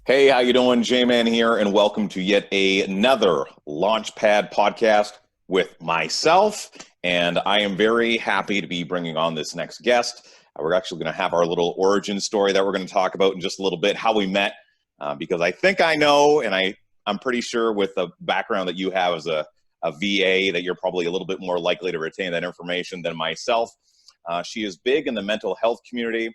Hey, how you doing? J-Man here, and welcome to yet another Launchpad podcast with myself. And I am very happy to be bringing on this next guest. We're actually going to have our little origin story that we're going to talk about in just a little bit, how we met, because I think I know, and I'm pretty sure with the background that you have as a VA that you're probably a little bit more likely to retain that information than myself. She is big in the mental health community.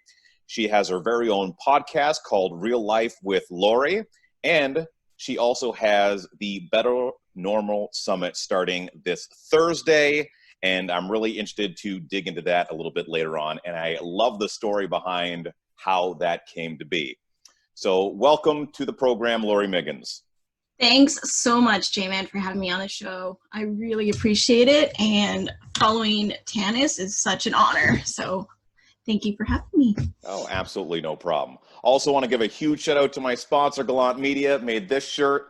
She has her very own podcast called Real Life with Laurie, and she also has the Better Normal Summit starting this Thursday, and I'm really interested to dig into that a little bit later on, and I love the story behind how that came to be. So welcome to the program, Laurie Miggins. Thanks so much, J-Man, for having me on the show. I really appreciate it, and following Tanis is such an honor, so thank you for having me. Oh, absolutely no problem. Also want to give a huge shout out to my sponsor, Gallant Media, made this shirt.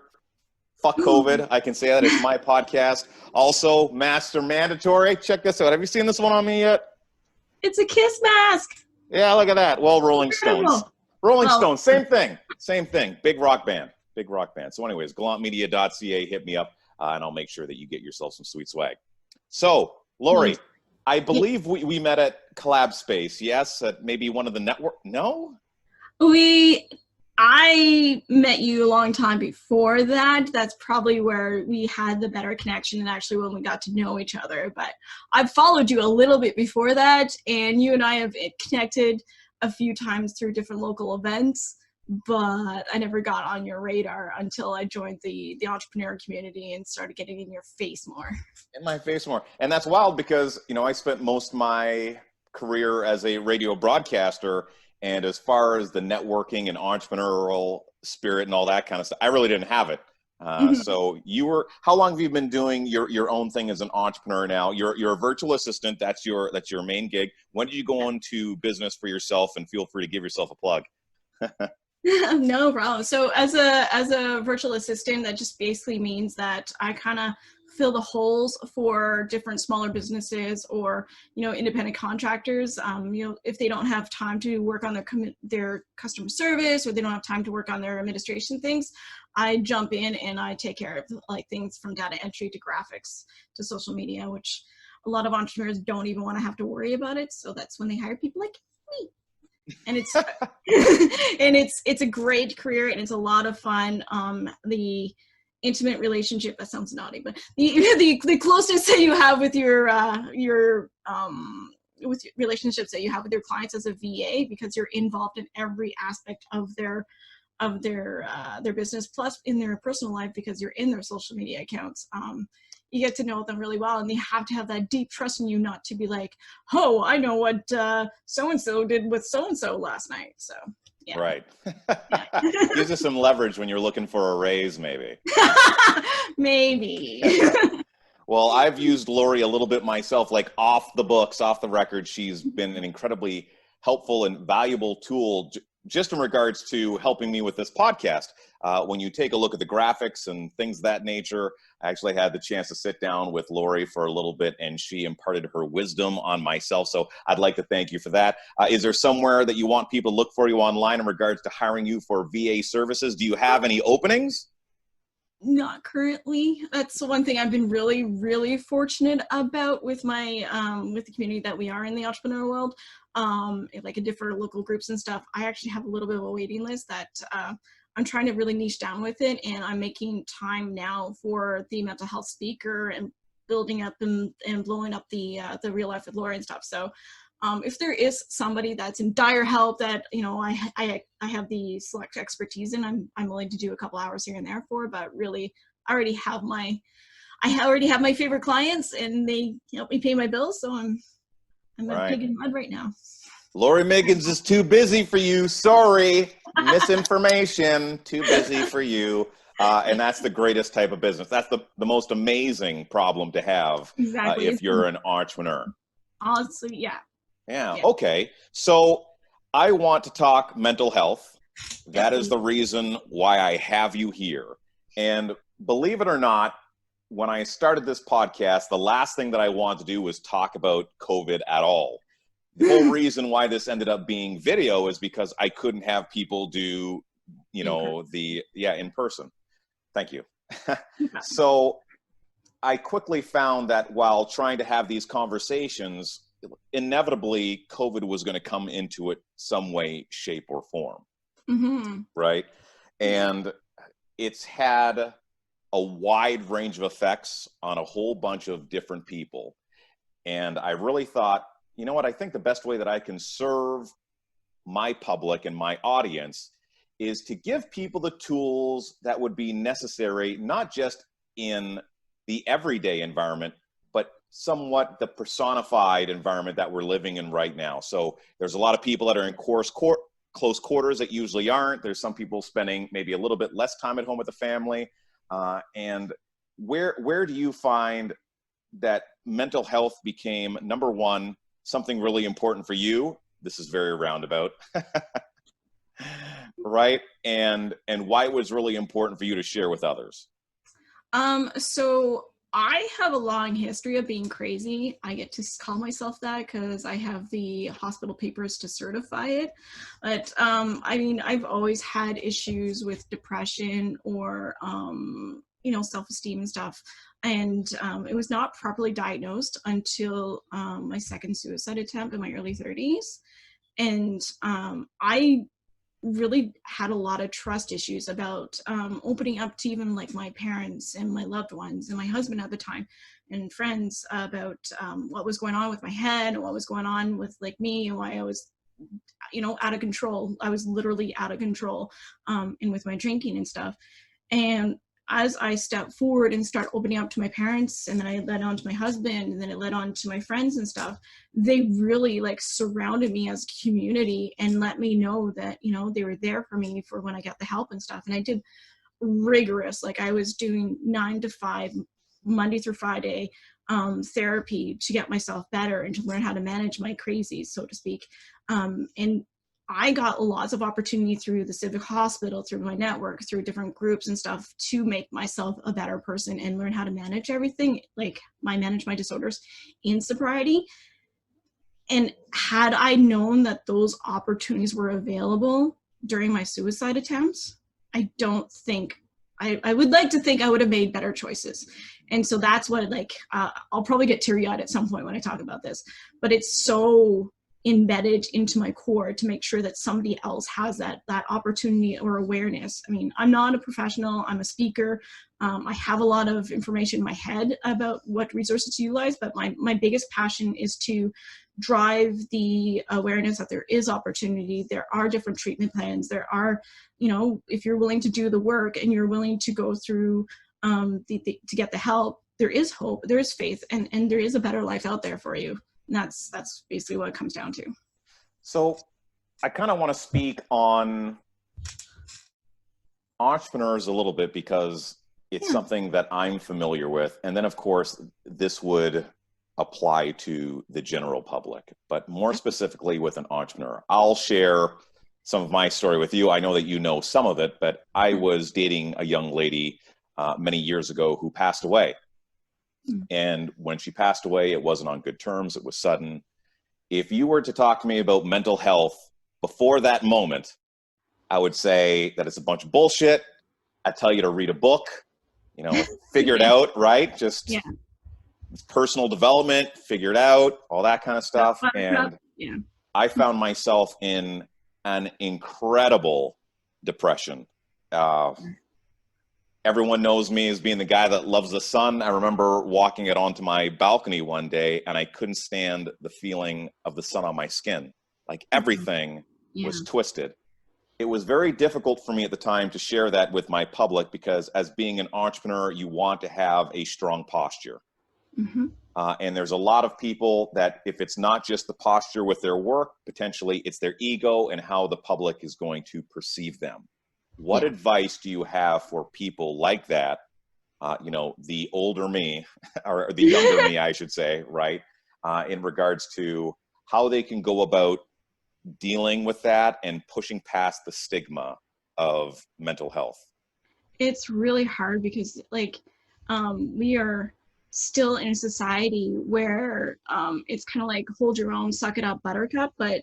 Fuck COVID. I can say that. It's my podcast. Also, Master Mandatory. Check this out. Have you seen this one on me yet? It's a kiss mask. Yeah, look at that. Well, Rolling Stones. Incredible. Rolling Stones. Same thing. Same thing. Big rock band. Big rock band. So anyways, gallantmedia.ca. Hit me up, and I'll make sure that you get yourself some sweet swag. So, Laurie, I believe we met at Collab Space, yes? At maybe one of the network, no? I met you a long time before that. That's probably where we had the better connection and actually when we got to know each other. But I've followed you a little bit before that, and you and I have connected a few times through different local events, but I never got on your radar until I joined the entrepreneur community and started getting in your face more. In my face more. And that's wild because, you know, I spent most of my career as a radio broadcaster, and as far as the networking and entrepreneurial spirit and all that kind of stuff, I really didn't have it. So how long have you been doing your own thing as an entrepreneur now? You're a virtual assistant. That's your main gig. When did you go into business for yourself? And feel free to give yourself a plug. No problem. So as a virtual assistant, that just basically means that I kind of fill the holes for different smaller businesses or, independent contractors. If they don't have time to work on their customer service or they don't have time to work on their administration things, I jump in and I take care of like things from data entry to graphics to social media, which a lot of entrepreneurs don't even want to have to worry about it. So that's when they hire people like me. And it's it's a great career and it's a lot of fun. The intimate relationship, that sounds naughty, but the closeness that you have with your with relationships that you have with your clients as a VA, because you're involved in every aspect of their business, plus in their personal life because you're in their social media accounts. You get to know them really well, and they have to have that deep trust in you not to be like, oh, I know what so-and-so did with so-and-so last night. So, yeah. Right. Gives you some leverage when you're looking for a raise, maybe. Maybe. Well, I've used Laurie a little bit myself, like off the books, off the record. She's been an incredibly helpful and valuable tool just in regards to helping me with this podcast. When you take a look at the graphics and things of that nature, I actually had the chance to sit down with Laurie for a little bit, and she imparted her wisdom on myself. So I'd like to thank you for that. Is there somewhere that you want people to look for you online in regards to hiring you for VA services? Do you have any openings? Not currently. That's the one thing I've been really, really fortunate about with my with the community that we are in the entrepreneur world. Like in different local groups and stuff, I actually have a little bit of a waiting list that I'm trying to really niche down with it, and I'm making time now for the mental health speaker and building up and blowing up the Real Life with Laurie and stuff. So if there is somebody that's in dire help that I have the select expertise in, I'm willing to do a couple hours here and there for. But really, I already have my favorite clients, and they help me pay my bills. So I'm a pig in mud right now. Laurie Miggins is too busy for you. Sorry, misinformation. Too busy for you. And that's the greatest type of business. That's the most amazing problem to have. Exactly. If you're an entrepreneur. Honestly, yeah. Yeah. Okay. So I want to talk mental health. That is the reason why I have you here. And believe it or not, when I started this podcast, the last thing that I wanted to do was talk about COVID at all. The whole reason why this ended up being video is because I couldn't have people do In person. in person. Thank you. So I quickly found that while trying to have these conversations, inevitably COVID was going to come into it some way, shape, or form. Mm-hmm. Right. And it's had a wide range of effects on a whole bunch of different people. And I really thought, you know what, I think the best way that I can serve my public and my audience is to give people the tools that would be necessary, not just in the everyday environment, but somewhat the personified environment that we're living in right now. So there's a lot of people that are in close quarters that usually aren't. There's some people spending maybe a little bit less time at home with the family. And where do you find that mental health became, number one, something really important for you? This is very roundabout. Right? And why it was really important for you to share with others? So I have a long history of being crazy. I get to call myself that because I have the hospital papers to certify it. But I mean, I've always had issues with depression or self-esteem and stuff. And it was not properly diagnosed until my second suicide attempt in my early 30s. And I really had a lot of trust issues about opening up to even like my parents and my loved ones and my husband at the time and friends about what was going on with my head and what was going on with like me and why I was out of control. I was literally out of control and with my drinking and stuff. And as I stepped forward and start opening up to my parents, and then I led on to my husband, and then it led on to my friends and stuff, they really like surrounded me as a community and let me know that, they were there for me for when I got the help and stuff. And I did rigorous, like I was doing 9 to 5, Monday through Friday, therapy to get myself better and to learn how to manage my crazies, so to speak. And I got lots of opportunity through the civic hospital, through my network, through different groups and stuff to make myself a better person and learn how to manage everything, like manage my disorders in sobriety. And had I known that those opportunities were available during my suicide attempts, I don't think, I would like to think I would have made better choices. And so that's what, I'll probably get teary-eyed at some point when I talk about this, but it's so embedded into my core to make sure that somebody else has that opportunity or awareness. I mean, I'm not a professional, I'm a speaker. I have a lot of information in my head about what resources to utilize, but my biggest passion is to drive the awareness that there is opportunity. There are different treatment plans. There are, if you're willing to do the work and you're willing to go through to get the help, there is hope, there is faith, and there is a better life out there for you. And that's basically what it comes down to. So I kind of want to speak on entrepreneurs a little bit because it's something that I'm familiar with. And then, of course, this would apply to the general public, but more specifically with an entrepreneur. I'll share some of my story with you. I know that you know some of it, but I was dating a young lady many years ago who passed away. And when she passed away, it wasn't on good terms. It was sudden. If you were to talk to me about mental health before that moment, I would say that it's a bunch of bullshit. I tell you to read a book, figure it out, right? Just personal development, figure it out, all that kind of stuff. And I found myself in an incredible depression. Everyone knows me as being the guy that loves the sun. I remember walking it onto my balcony one day and I couldn't stand the feeling of the sun on my skin. Like everything was twisted. It was very difficult for me at the time to share that with my public because as being an entrepreneur, you want to have a strong posture. And there's a lot of people that if it's not just the posture with their work, potentially it's their ego and how the public is going to perceive them. What advice do you have for people like that? The older me or the younger me, I should say, right? In regards to how they can go about dealing with that and pushing past the stigma of mental health. It's really hard because we are still in a society where it's kind of like hold your own, suck it up, buttercup, but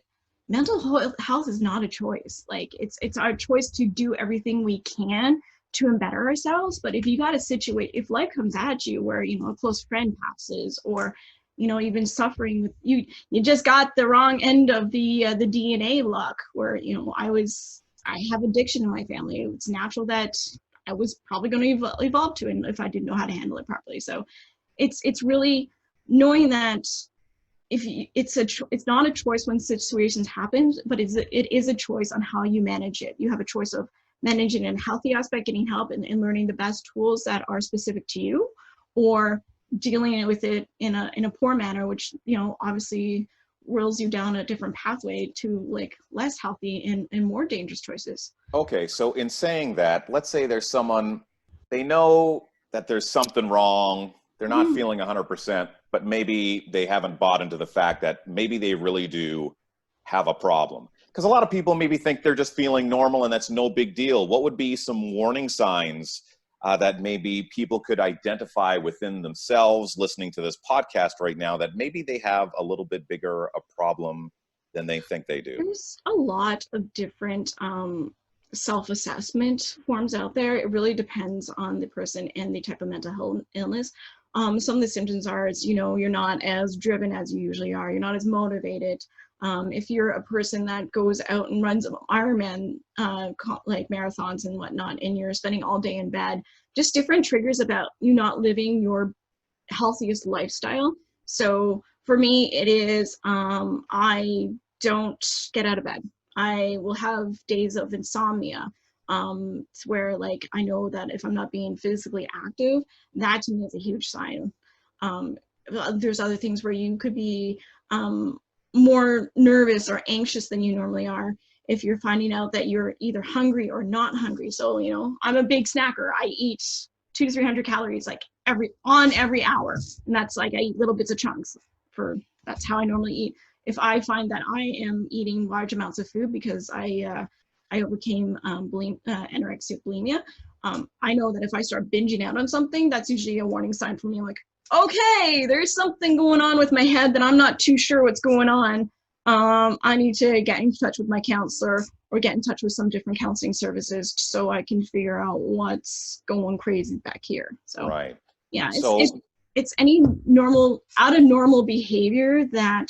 health is not a choice. Like it's our choice to do everything we can to better ourselves. But if you got a situation, if life comes at you where, you know, a close friend passes, or, you know, you've been suffering with you just got the wrong end of the DNA luck, where, you know, I have addiction in my family. It's natural that I was probably going to evolve to, and if I didn't know how to handle it properly. So it's really knowing that if you, it's not a choice when situations happen, but it is a choice on how you manage it. You have a choice of managing in a healthy aspect, getting help, and learning the best tools that are specific to you, or dealing with it in a poor manner, which, you know, obviously whirls you down a different pathway to like less healthy and more dangerous choices. Okay, so in saying that, let's say there's someone, they know that there's something wrong, they're not Mm. feeling 100%, but maybe they haven't bought into the fact that maybe they really do have a problem. Because a lot of people maybe think they're just feeling normal and that's no big deal. What would be some warning signs that maybe people could identify within themselves listening to this podcast right now, that maybe they have a little bit bigger a problem than they think they do? There's a lot of different self-assessment forms out there. It really depends on the person and the type of mental health illness. Some of the symptoms are, is, you know, you're not as driven as you usually are. You're not as motivated. If you're a person that goes out and runs Ironman, like marathons and whatnot, and you're spending all day in bed, just different triggers about you not living your healthiest lifestyle. So for me, it is I don't get out of bed. I will have days of insomnia, where like I know that if I'm not being physically active, that to me is a huge sign. Um, there's other things where you could be more nervous or anxious than you normally are if you're finding out that you're either hungry or not hungry. So, you know, I'm a big snacker. I eat 200 to 300 calories like every hour, and that's like I eat little bits of chunks. That's how I normally eat. If I find that I am eating large amounts of food because I overcame anorexia bulimia, I know that if I start binging out on something, that's usually a warning sign for me. I'm like, okay, there's something going on with my head that I'm not too sure what's going on. I need to get in touch with my counselor or get in touch with some different counseling services so I can figure out what's going crazy back here. So, Right. yeah, So, it's any normal, out of normal behavior that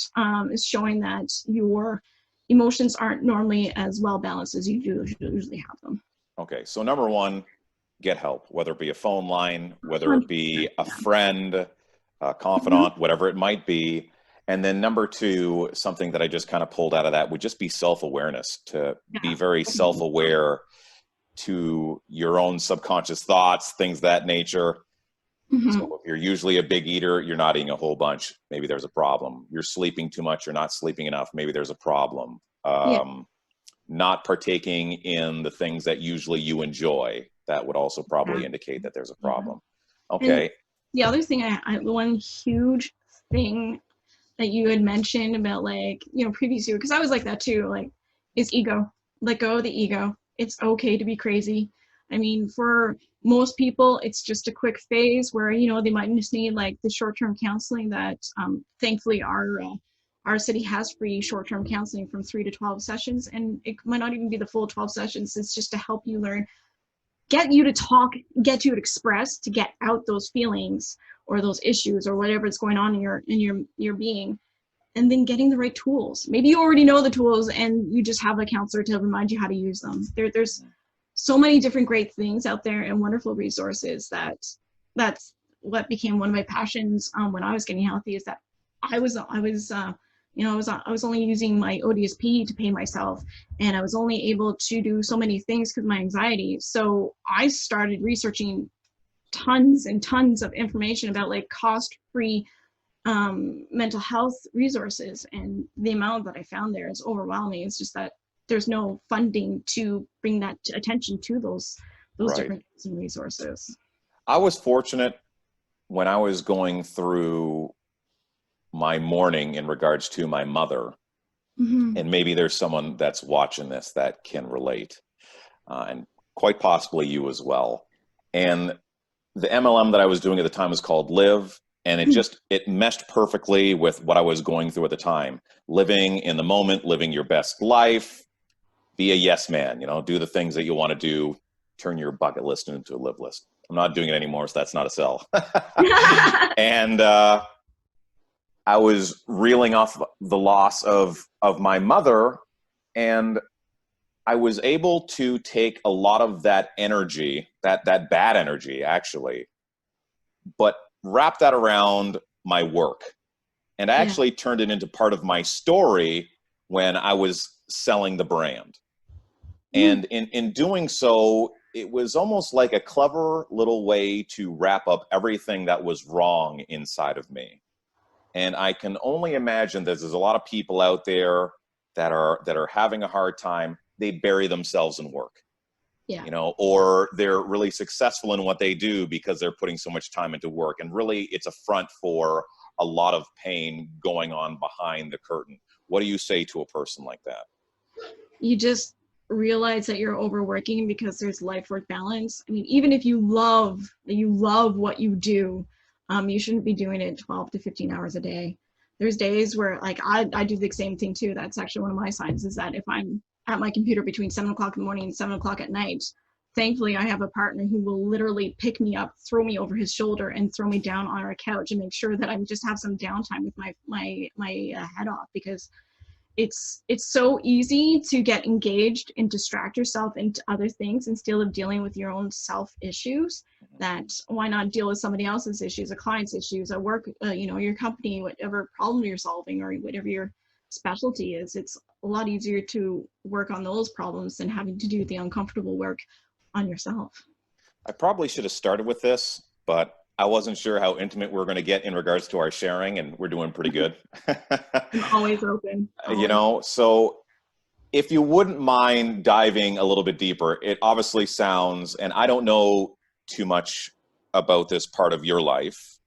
is showing that your emotions aren't normally as well balanced as you usually have them. okay. So number one, get help, whether it be a phone line, whether it 100%, be a yeah. friend, a Mhm. confidant, whatever it might be. And then number two, something that I just kind of pulled out of that would just be self-awareness, to be Yeah. very self-aware to your own subconscious thoughts, things of that nature. So Mhm. if you're usually a big eater, you're not eating a whole bunch, maybe there's a problem. You're sleeping too much, you're not sleeping enough, maybe there's a problem. Yeah. Not partaking in the things that usually you enjoy, that would also probably Exactly. indicate that there's a Yeah. problem. And Okay. the other thing, the one huge thing that you had mentioned about, like, you know, previous year, because I was like that too, like, is ego. Let go of the ego. It's okay to be crazy. I mean, for most people, it's just a quick phase where, you know, they might just need like the short-term counseling that thankfully our city has free short-term counseling from 3 to 12 sessions, and it might not even be the full 12 sessions. It's just to help you learn, get you to talk, get you to express, to get out those feelings or those issues or whatever is going on in your being, and then getting the right tools. Maybe you already know the tools and you just have a counselor to remind you how to use them. There's so many different great things out there and wonderful resources that's what became one of my passions when I was getting healthy, is that I was only using my ODSP to pay myself, and I was only able to do so many things because of my anxiety. So I started researching tons and tons of information about like cost-free mental health resources, and the amount that I found there is overwhelming. It's just that there's no funding to bring that attention to those Right. different resources. I was fortunate when I was going through my mourning in regards to my mother, Mm-hmm. and maybe there's someone that's watching this that can relate, and quite possibly you as well. And the MLM that I was doing at the time was called Live, And it meshed perfectly with what I was going through at the time. Living in the moment, living your best life, be a yes man, do the things that you want to do, turn your bucket list into a live list. I'm not doing it anymore, so that's not a sell. And I was reeling off the loss of my mother, and I was able to take a lot of that energy, that bad energy actually, but wrap that around my work. And I Yeah. actually turned it into part of my story when I was selling the brand. And in doing so, it was almost like a clever little way to wrap up everything that was wrong inside of me. And I can only imagine that there's a lot of people out there that are having a hard time. They bury themselves in work, Yeah. or they're really successful in what they do because they're putting so much time into work. And really, it's a front for a lot of pain going on behind the curtain. What do you say to a person like that? You just realize that you're overworking because there's life work balance. I mean, even if you love what you do, you shouldn't be doing it 12 to 15 hours a day. There's days where like I do the same thing too. That's actually one of my signs, is that if I'm at my computer between 7 o'clock in the morning and 7 o'clock at night, thankfully I have a partner who will literally pick me up, throw me over his shoulder, and throw me down on our couch and make sure that I just have some downtime with my head off, because it's so easy to get engaged and distract yourself into other things instead of dealing with your own self issues. That why not deal with somebody else's issues, a client's issues, a work, your company, whatever problem you're solving or whatever your specialty is. It's a lot easier to work on those problems than having to do the uncomfortable work on yourself. I probably should have started with this, but I wasn't sure how intimate we were going to get in regards to our sharing, and we're doing pretty good. I'm always open. Always. So if you wouldn't mind diving a little bit deeper, it obviously sounds, and I don't know too much about this part of your life,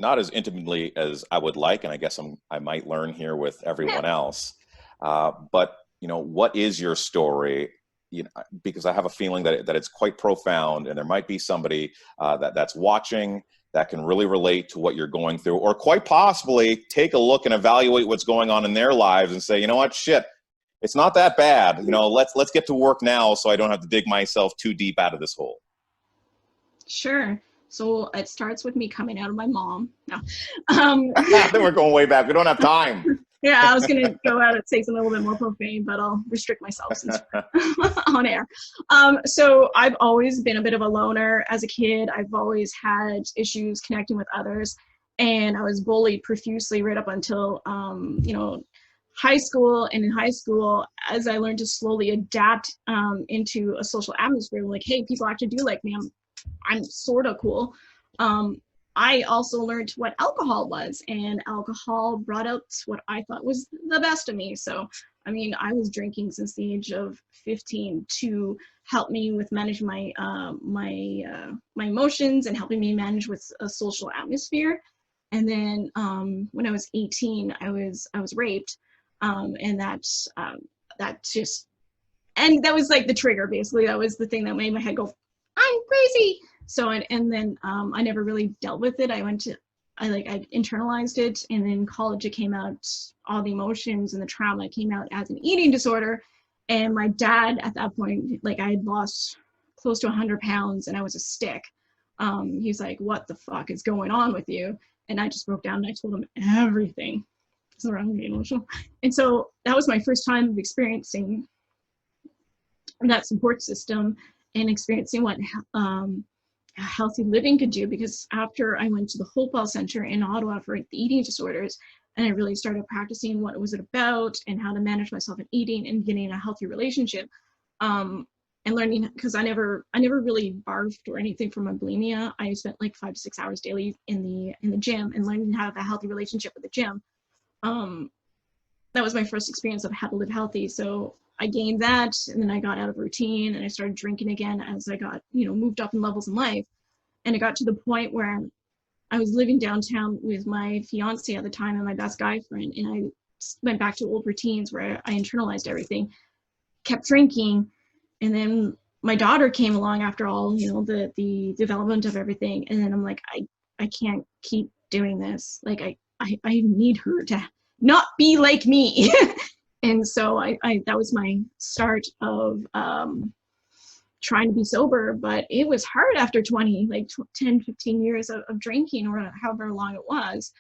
not as intimately as I would like, and I guess I might learn here with everyone else. But what is your story? Because I have a feeling that it's quite profound, and there might be somebody that's watching that can really relate to what you're going through, or quite possibly take a look and evaluate what's going on in their lives and say, you know what, shit, it's not that bad. Let's get to work now so I don't have to dig myself too deep out of this hole. Sure. So it starts with me coming out of my mom. No. Then we're going way back. We don't have time. Yeah, I was going to go out and say something a little bit more profane, but I'll restrict myself since on air. So I've always been a bit of a loner as a kid. I've always had issues connecting with others, and I was bullied profusely right up until, high school. And in high school, as I learned to slowly adapt into a social atmosphere, like, hey, people actually do like me. I'm sort of cool. I also learned what alcohol was, and alcohol brought out what I thought was the best of me. So, I mean, I was drinking since the age of 15 to help me with manage my emotions and helping me manage with a social atmosphere. And then when I was 18, I was raped, and that was like the trigger. Basically, that was the thing that made my head go, I'm crazy. So, and then I never really dealt with it. I internalized it, and then in college it came out, all the emotions and the trauma came out as an eating disorder. And my dad at that point, like, I had lost close to 100 pounds and I was a stick. He's like, what the fuck is going on with you? And I just broke down and I told him everything. So I'm getting emotional. And so that was my first time of experiencing that support system and experiencing what healthy living could do, because after I went to the Hopewell Center in Ottawa for the eating disorders, and I really started practicing what was it about and how to manage myself in eating and getting a healthy relationship, and learning, because I never really barfed or anything from my bulimia. I spent like 5 to 6 hours daily in the gym and learning how to have a healthy relationship with the gym. That was my first experience of how to live healthy. So I gained that, and then I got out of routine and I started drinking again as I got, moved up in levels in life. And it got to the point where I was living downtown with my fiance at the time and my best guy friend. And I went back to old routines where I internalized everything, kept drinking. And then my daughter came along after all, you know, the development of everything. And then I'm like, I can't keep doing this. Like I need her to not be like me. And so I that was my start of trying to be sober, but it was hard after 20, like 10, 15 years of drinking, or however long it was.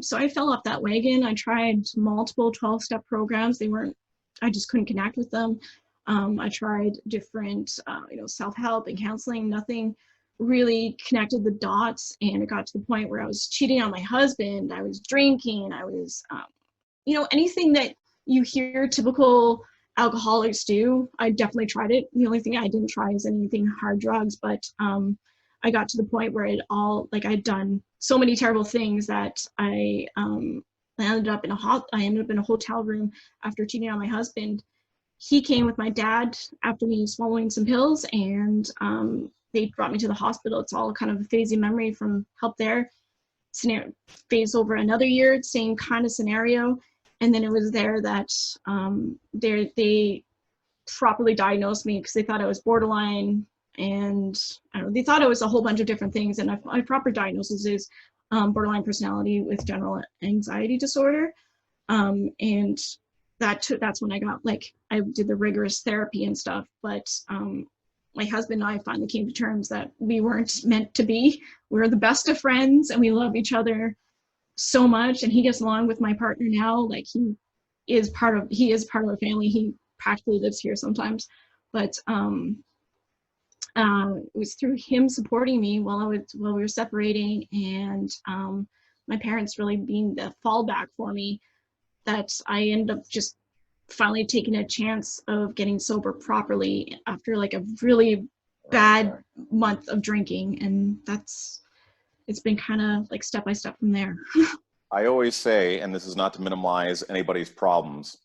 So I fell off that wagon. I tried multiple 12-step programs. They weren't, I just couldn't connect with them. I tried different, you know, self-help and counseling. Nothing really connected the dots. And it got to the point where I was cheating on my husband. I was drinking. I was, you know, anything that you hear typical alcoholics do. I definitely tried it. The only thing I didn't try is anything hard drugs, but I got to the point where it all, like, I'd done so many terrible things that I ended up in a hotel room after cheating on my husband. He came with my dad after me swallowing some pills, and they brought me to the hospital. It's all kind of a phasing memory from help there. Scenario phased over another year, same kind of scenario. And then it was there that they properly diagnosed me because they thought I was borderline, and I don't know, they thought it was a whole bunch of different things. And my proper diagnosis is borderline personality with general anxiety disorder. And that's when I got, like, I did the rigorous therapy and stuff. But my husband and I finally came to terms that we weren't meant to be. We were the best of friends, and we love each other so much, and he gets along with my partner now. Like, he is part of our family. He practically lives here sometimes. But it was through him supporting me while we were separating, and my parents really being the fallback for me, that I ended up just finally taking a chance of getting sober properly after like a really bad month of drinking. And it's been kind of like step by step from there. I always say, and this is not to minimize anybody's problems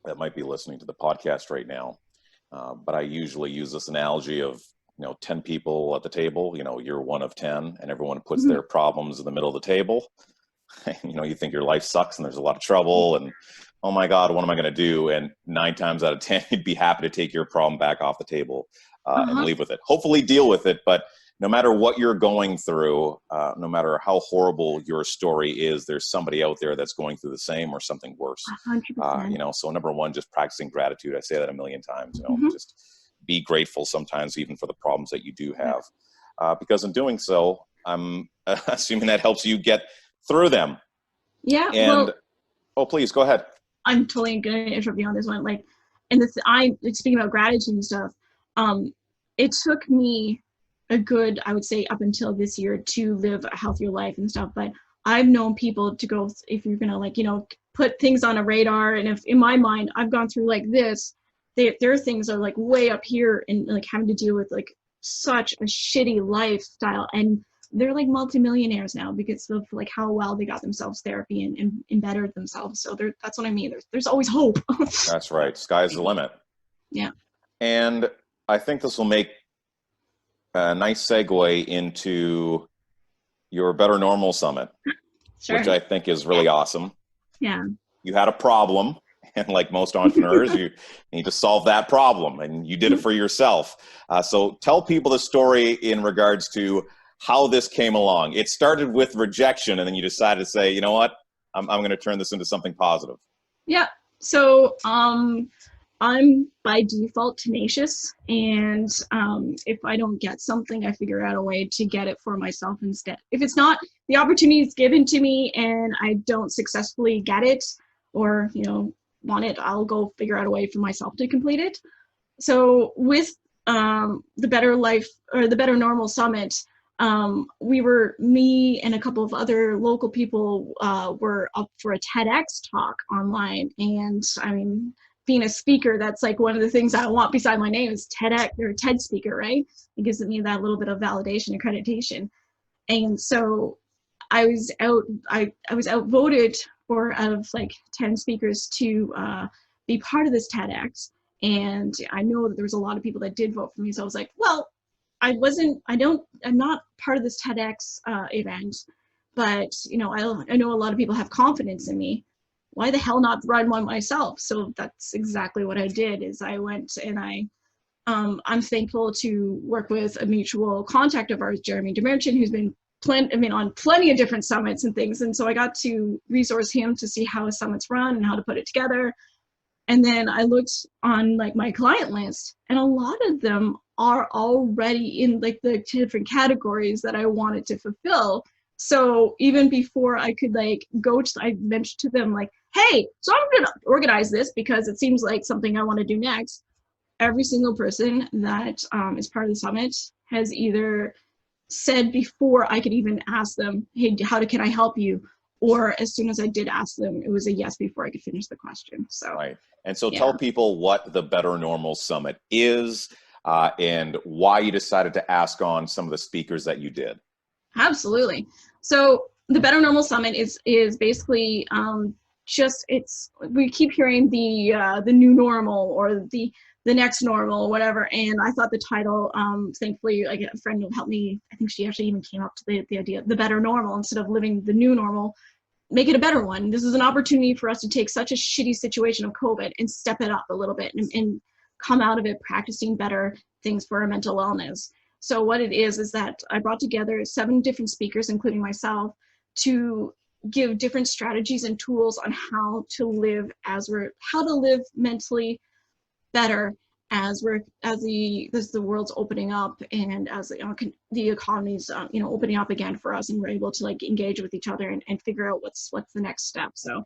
that might be listening to the podcast right now, but I usually use this analogy of, 10 people at the table, you're one of 10, and everyone puts their problems in the middle of the table. You think your life sucks and there's a lot of trouble and, oh my God, what am I going to do? And 9 times out of 10, you'd be happy to take your problem back off the table and leave with it. Hopefully deal with it. But no matter what you're going through, no matter how horrible your story is, there's somebody out there that's going through the same or something worse. 100%. So number one, just practicing gratitude. I say that a million times, just be grateful sometimes even for the problems that you do have. Because in doing so, I'm assuming that helps you get through them. Yeah. And, please go ahead. I'm totally going to interrupt you on this one. Like, speaking about gratitude and stuff, it took me a good, I would say, up until this year to live a healthier life and stuff. But I've known people to go, if you're going to, put things on a radar. And if in my mind, I've gone through like this, their things are like way up here and like having to deal with like such a shitty lifestyle. And they're like multimillionaires now because of like how well they got themselves therapy and bettered themselves. So that's what I mean. There's always hope. That's right. Sky's the limit. Yeah. And I think this will make a nice segue into your Better Normal Summit, Sure. which I think is really awesome. Yeah. You had a problem, and like most entrepreneurs, you need to solve that problem, and you did it for yourself. So tell people the story in regards to how this came along. It started with rejection, and then you decided to say, you know what, I'm going to turn this into something positive. Yeah. So I'm by default tenacious, and if I don't get something, I figure out a way to get it for myself instead. If it's not, the opportunity is given to me and I don't successfully get it or, want it, I'll go figure out a way for myself to complete it. So with the Better Life or the Better Normal Summit, me and a couple of other local people were up for a TEDx talk online. And I mean, being a speaker, that's like one of the things I want beside my name is TEDx or TED speaker, right? It gives me that little bit of validation, accreditation. And so I was outvoted out of like 10 speakers to be part of this TEDx. And I know that there was a lot of people that did vote for me. So I was like, well, I'm not part of this TEDx event, but I know a lot of people have confidence in me. Why the hell not run one myself? So that's exactly what I did. Is I went and I I'm thankful to work with a mutual contact of ours, Jeremy Demerchant, who's been on plenty of different summits and things. And so I got to resource him to see how his summits run and how to put it together. And then I looked on like my client list, and a lot of them are already in like the different categories that I wanted to fulfill. So even before I could like I mentioned to them like, hey, so I'm gonna organize this because it seems like something I want to do next. Every single person that is part of the summit has either said before I could even ask them, hey, can I help you? Or as soon as I did ask them, it was a yes before I could finish the question. So, right. And so yeah. tell people what the Better Normal Summit is and why you decided to ask on some of the speakers that you did. Absolutely. So the Better Normal Summit is basically we keep hearing the new normal or the next normal or whatever, and I thought the title, thankfully like a friend helped me. I think she actually even came up to the idea, the better normal, instead of living the new normal, make it a better one. This is an opportunity for us to take such a shitty situation of COVID and step it up a little bit and come out of it practicing better things for our mental wellness. So what it is that I brought together 7 different speakers, including myself, to give different strategies and tools on how to live mentally better as the world's opening up, and as the economy's opening up again for us, and we're able to like engage with each other and figure out what's the next step. So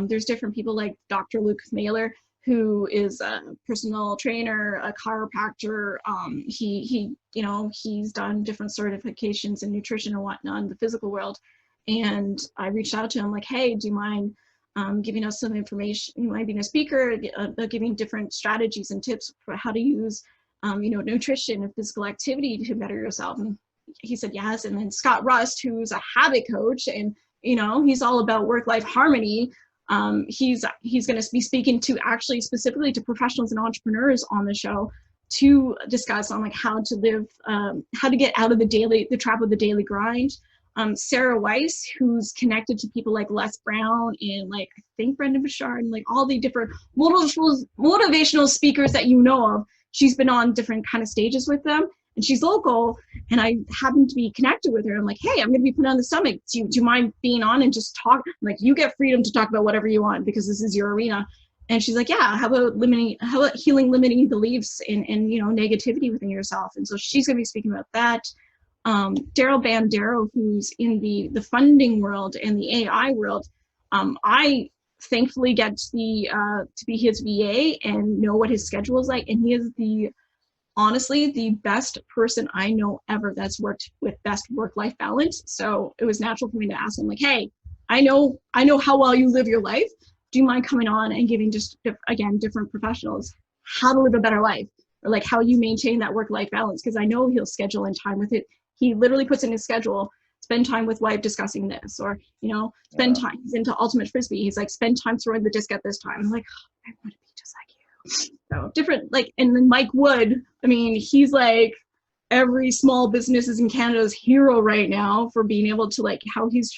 there's different people like Dr. Luke Mailer, who is a personal trainer, a chiropractor. He's done different certifications in nutrition and whatnot in the physical world. And I reached out to him like, hey, do you mind giving us some information? You might be a speaker, giving different strategies and tips for how to use, nutrition and physical activity to better yourself. And he said yes. And then Scott Rust, who's a habit coach, and he's all about work-life harmony. He's going to be speaking to actually specifically to professionals and entrepreneurs on the show to discuss on like how to live, how to get out of the trap of the daily grind. Sarah Weiss, who's connected to people like Les Brown and like I think Brendan Bouchard and like all the different motivational speakers that you know of. She's been on different kind of stages with them, and she's local. And I happen to be connected with her. I'm like, hey, I'm going to be put on the summit. Do you mind being on and just talk? I'm like, you get freedom to talk about whatever you want because this is your arena. And she's like, yeah, how about healing limiting beliefs and negativity within yourself? And so she's going to be speaking about that. Daryl Bandero, who's in the funding world and the AI world, I thankfully get to be his VA and know what his schedule is like, and he is honestly the best person I know ever that's worked with best work-life balance. So it was natural for me to ask him like, hey, I know how well you live your life. Do you mind coming on and giving just different professionals how to live a better life, or like how you maintain that work-life balance? Because I know he'll schedule in time with it. He literally puts in his schedule, spend time with wife discussing this, or, spend time. He's into ultimate frisbee. He's like, spend time throwing the disc at this time. I'm like, oh, I want to be just like you. So different, and then Mike Wood, he's like every small business is in Canada's hero right now for being able to like how he's,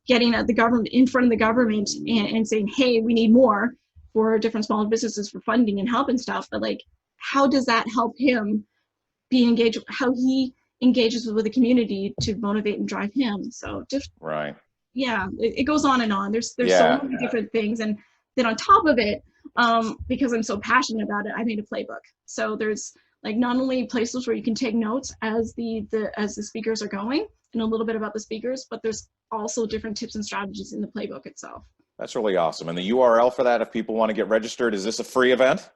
getting at the government, in front of the government and saying, hey, we need more for different small businesses for funding and help and stuff. But like, how does that help him be engaged? How he engages with the community to motivate and drive him. So just right. Yeah, it goes on and on. There's so many different things. And then on top of it, because I'm so passionate about it, I made a playbook. So there's like not only places where you can take notes as the speakers are going and a little bit about the speakers, but there's also different tips and strategies in the playbook itself. That's really awesome. And the URL for that, if people want to get registered, is this a free event?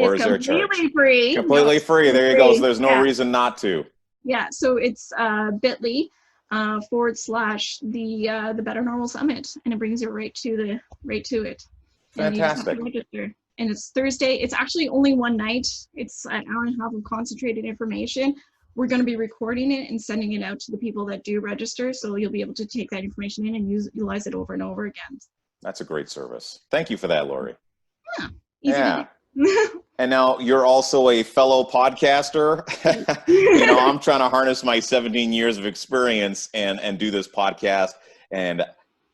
Or is there a charge? Completely free. Completely free. There you go. So there's no reason not to. Yeah, so it's bit.ly / the Better Normal Summit, and it brings you right to it. Fantastic. And it's Thursday. It's actually only one night. It's an hour and a half of concentrated information. We're going to be recording it and sending it out to the people that do register, so you'll be able to take that information in and utilize it over and over again. That's a great service. Thank you for that, Laurie. Yeah. And now you're also a fellow podcaster. I'm trying to harness my 17 years of experience and do this podcast. And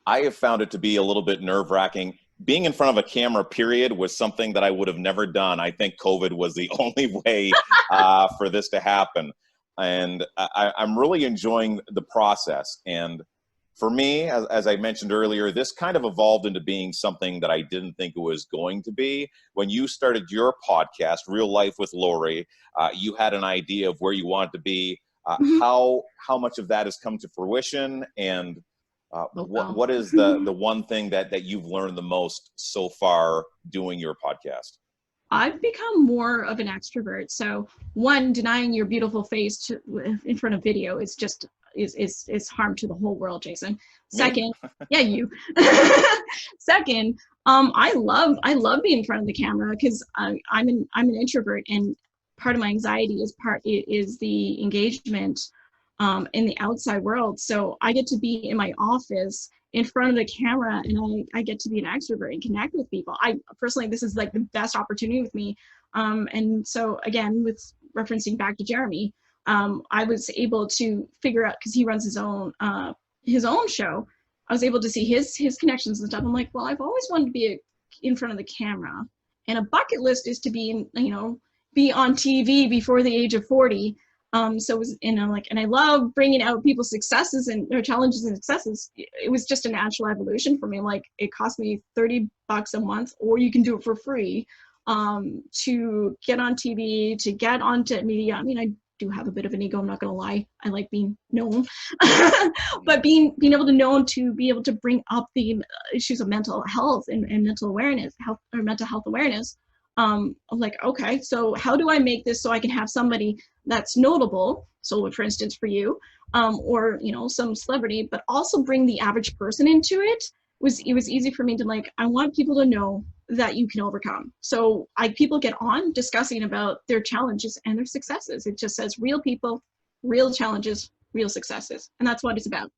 I have found it to be a little bit nerve-wracking. being in front of a camera, period, was something that I would have never done. I think COVID was the only way for this to happen. And I'm really enjoying the process. And for me, as I mentioned earlier, this kind of evolved into being something that I didn't think it was going to be. When you started your podcast, Real Life with Laurie, you had an idea of where you wanted to be. How much of that has come to fruition, and what is the one thing that you've learned the most so far doing your podcast? I've become more of an extrovert. So one, denying your beautiful face in front of video is just is harm to the whole world, Jason. Second, yeah, you. Second, I love being in front of the camera because I'm an introvert, and part of my anxiety is the engagement in the outside world. So I get to be in my office in front of the camera, and I get to be an extrovert and connect with people. I personally, this is like the best opportunity with me. And so again, with referencing back to Jeremy, I was able to figure out, because he runs his own show. I was able to see his connections and stuff. I'm like, well, I've always wanted to be in front of the camera, and a bucket list is to be be on TV before the age of 40. So it was, and I'm like, and I love bringing out people's successes and their challenges and successes. It was just a natural evolution for me. Like, it cost me $30 a month, or you can do it for free, to get on TV, to get onto media. I mean, I do have a bit of an ego, I'm not gonna lie. I like being known, but being able to be able to bring up the issues of mental health and mental awareness, mental health awareness. I'm like, okay, so how do I make this so I can have somebody that's notable? So for instance, for you, or some celebrity, but also bring the average person into it. It was easy for me to, like, I want people to know that you can overcome. So people get on discussing about their challenges and their successes. It just says real people, real challenges, real successes. And that's what it's about.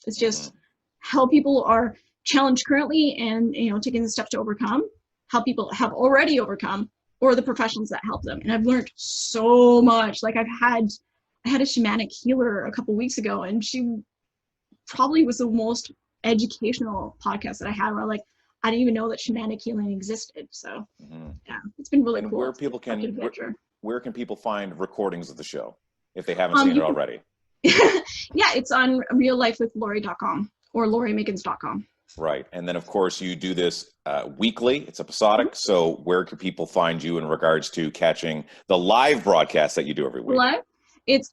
It's just how people are challenged currently and, taking the steps to overcome, how people have already overcome, or the professions that help them. And I've learned so much. Like, I had a shamanic healer a couple weeks ago, and she probably was the most educational podcast that I had, where I didn't even know that shamanic healing existed. So yeah, it's been really cool. Where can people find recordings of the show if they haven't seen it already? Yeah, it's on reallifewithlaurie.com or lauriemiggins.com. Right. And then, of course, you do this weekly. It's episodic. So where can people find you in regards to catching the live broadcast that you do every week? Live? It's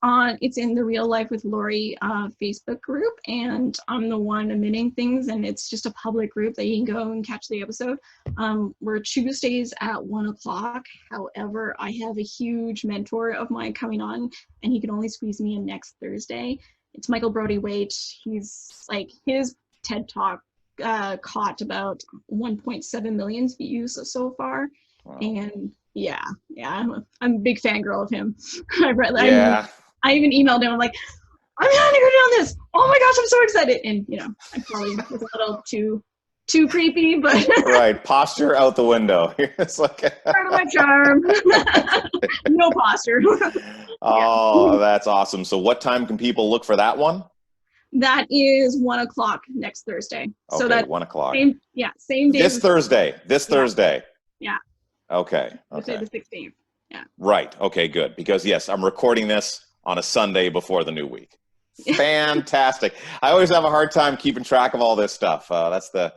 in the Real Life with Laurie Facebook group, and I'm the one admitting things, and it's just a public group that you can go and catch the episode. We're Tuesdays at 1:00. However, I have a huge mentor of mine coming on, and he can only squeeze me in next Thursday. It's Michael Brody Waite. He's like, his TED Talk caught about 1.7 million views so far. Wow. And yeah, I'm a big fangirl of him. I even emailed him. I'm like, I'm on here doing this. Oh my gosh, I'm so excited. And I probably was a little too creepy, but right, posture out the window. It's like part of my charm. No posture. Oh, that's awesome. So what time can people look for that one? That is 1:00 next Thursday. Okay, so that 1:00. Same day. This Thursday. Yeah. Okay. Thursday the 16th. Yeah. Right. Okay, good. Because yes, I'm recording this on a Sunday before the new week. Fantastic. I always have a hard time keeping track of all this stuff. That's the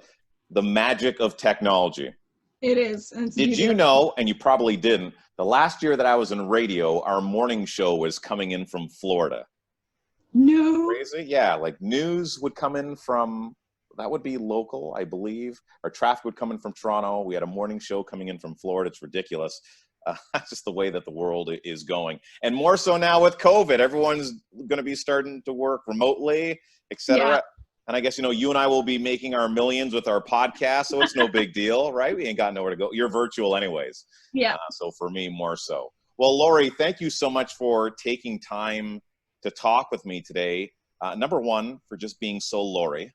magic of technology. It is. Did you know, and you probably didn't, the last year that I was in radio, our morning show was coming in from Florida. No. Crazy? Yeah, like news would come in from, that would be local, I believe. Our traffic would come in from Toronto. We had a morning show coming in from Florida. It's ridiculous. That's just the way that the world is going. And more so now with COVID. Everyone's going to be starting to work remotely, etc. Yeah. And I guess, you and I will be making our millions with our podcast, so it's no big deal, right? We ain't got nowhere to go. You're virtual anyways. Yeah. So for me, more so. Well, Laurie, thank you so much for taking time to talk with me today. Number one, for just being so Laurie,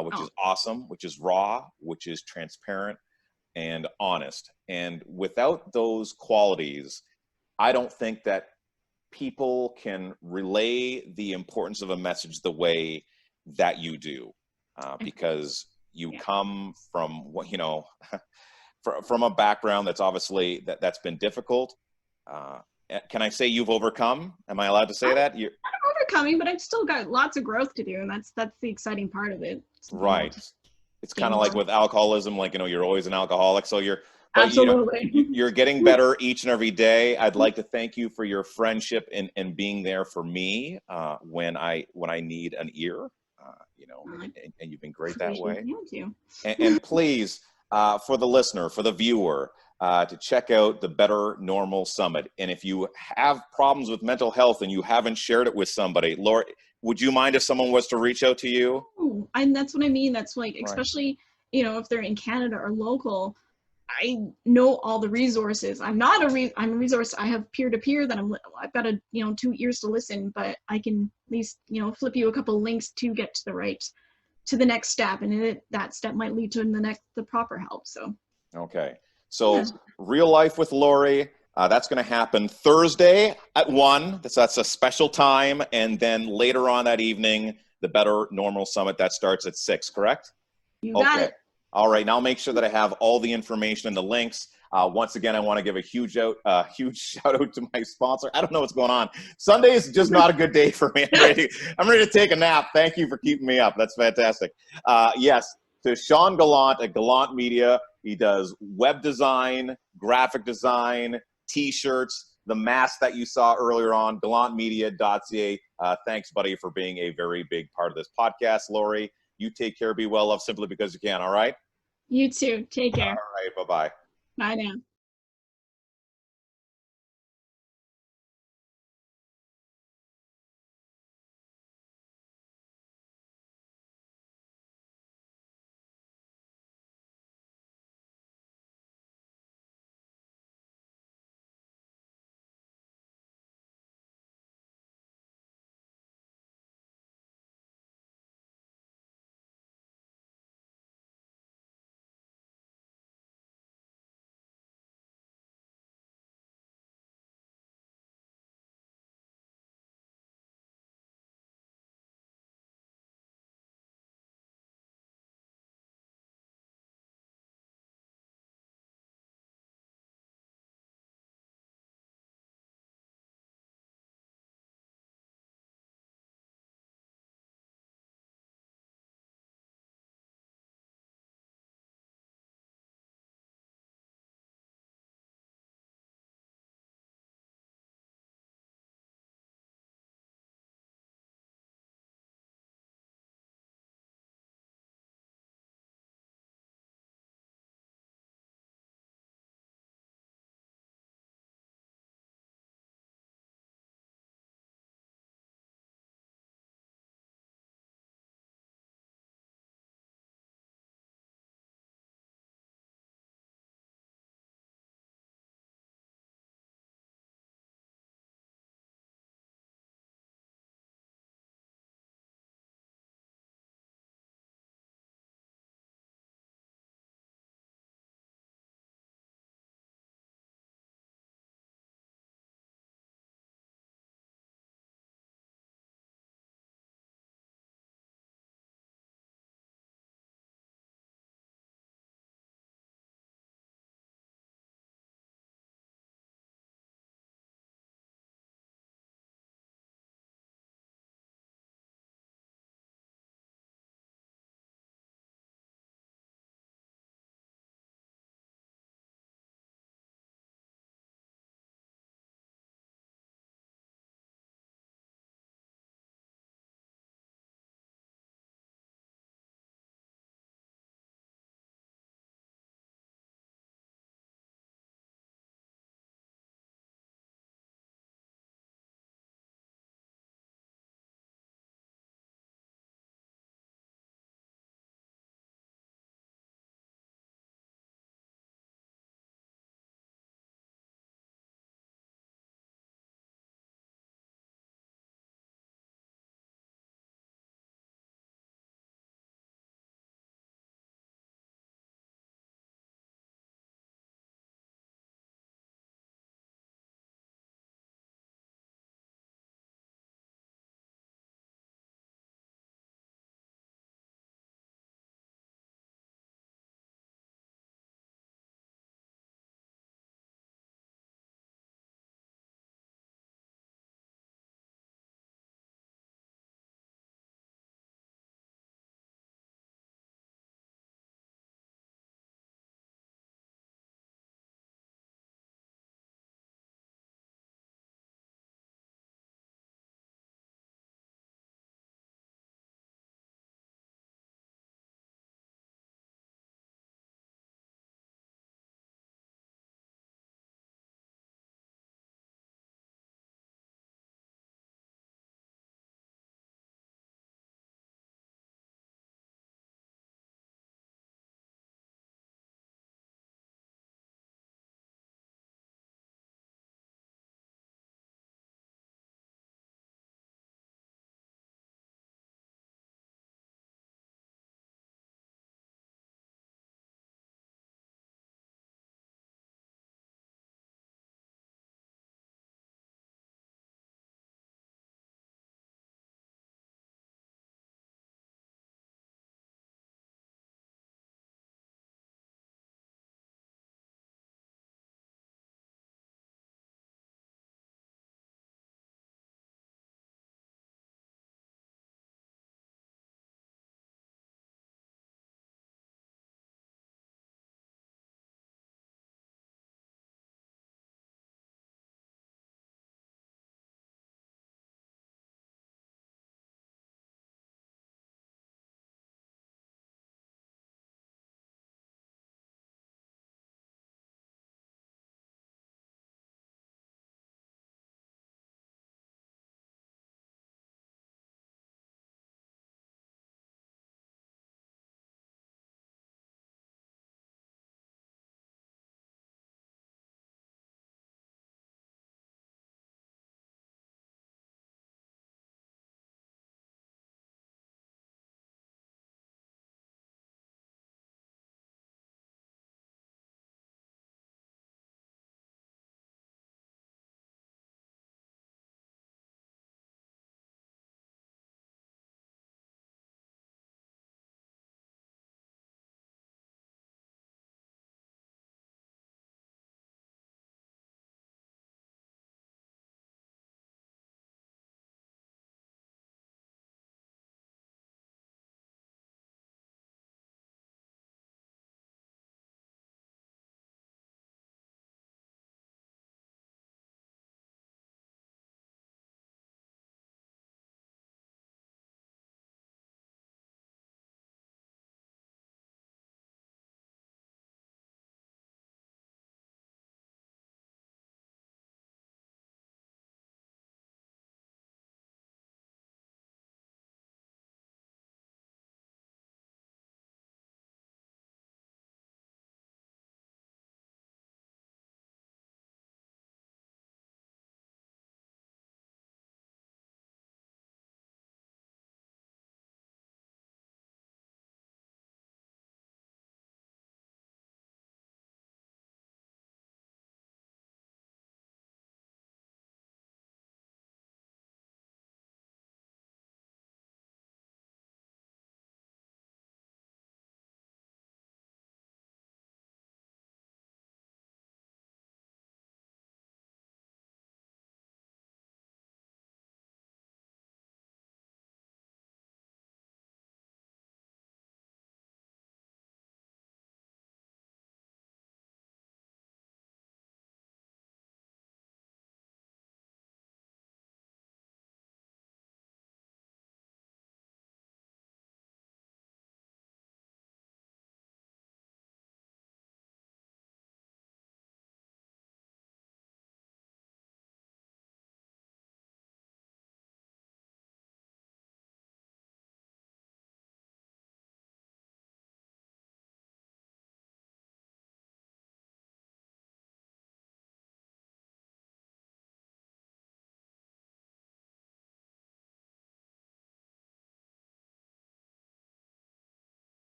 which is awesome, which is raw, which is transparent and honest. And without those qualities, I don't think that people can relay the importance of a message the way that you do. Because You Yeah. come from what, you know, from a background that's obviously that's been difficult. Uh, can I say you've overcome? Am I allowed to say that? You're I'm overcoming, but I've still got lots of growth to do, and that's the exciting part of it. It's being able right. to It's kind gain of like more. with alcoholism, like, you know, you're always an alcoholic. So but you know, Absolutely. you're getting better each and every day. I'd like to thank you for your friendship and being there for me when I need an ear, you know, I and you've been great that appreciate way. you too. And please, for the listener, for the viewer, to check out the Better Normal Summit. And if you have problems with mental health and you haven't shared it with somebody, Laura, would you mind if someone was to reach out to you? Oh, and that's what I mean. That's like, Right. especially, if they're in Canada or local, I know all the resources. I'm not I'm a resource. I have peer to peer that I've got a, 2 ears to listen, but I can at least, flip you a couple links to get to the next step. And that step might lead to the proper help. So, Okay. yeah. So, Real Life with Laurie, that's going to happen Thursday at 1. That's a special time. And then later on that evening, the Better Normal Summit, that starts at 6, correct? You got Okay. it. All right. Now I'll make sure that I have all the information and the links. Once again, I want to give a huge shout out to my sponsor. I don't know what's going on. Sunday is just not a good day for me. I'm ready to take a nap. Thank you for keeping me up. That's fantastic. Yes, to Sean Gallant at Gallant Media. He does web design, graphic design, T-shirts, the mask that you saw earlier on, gallantmedia.ca. Thanks, buddy, for being a very big part of this podcast, Laurie. You take care, be well, love simply because you can, all right? You too. Take All care. right, bye-bye. Bye now.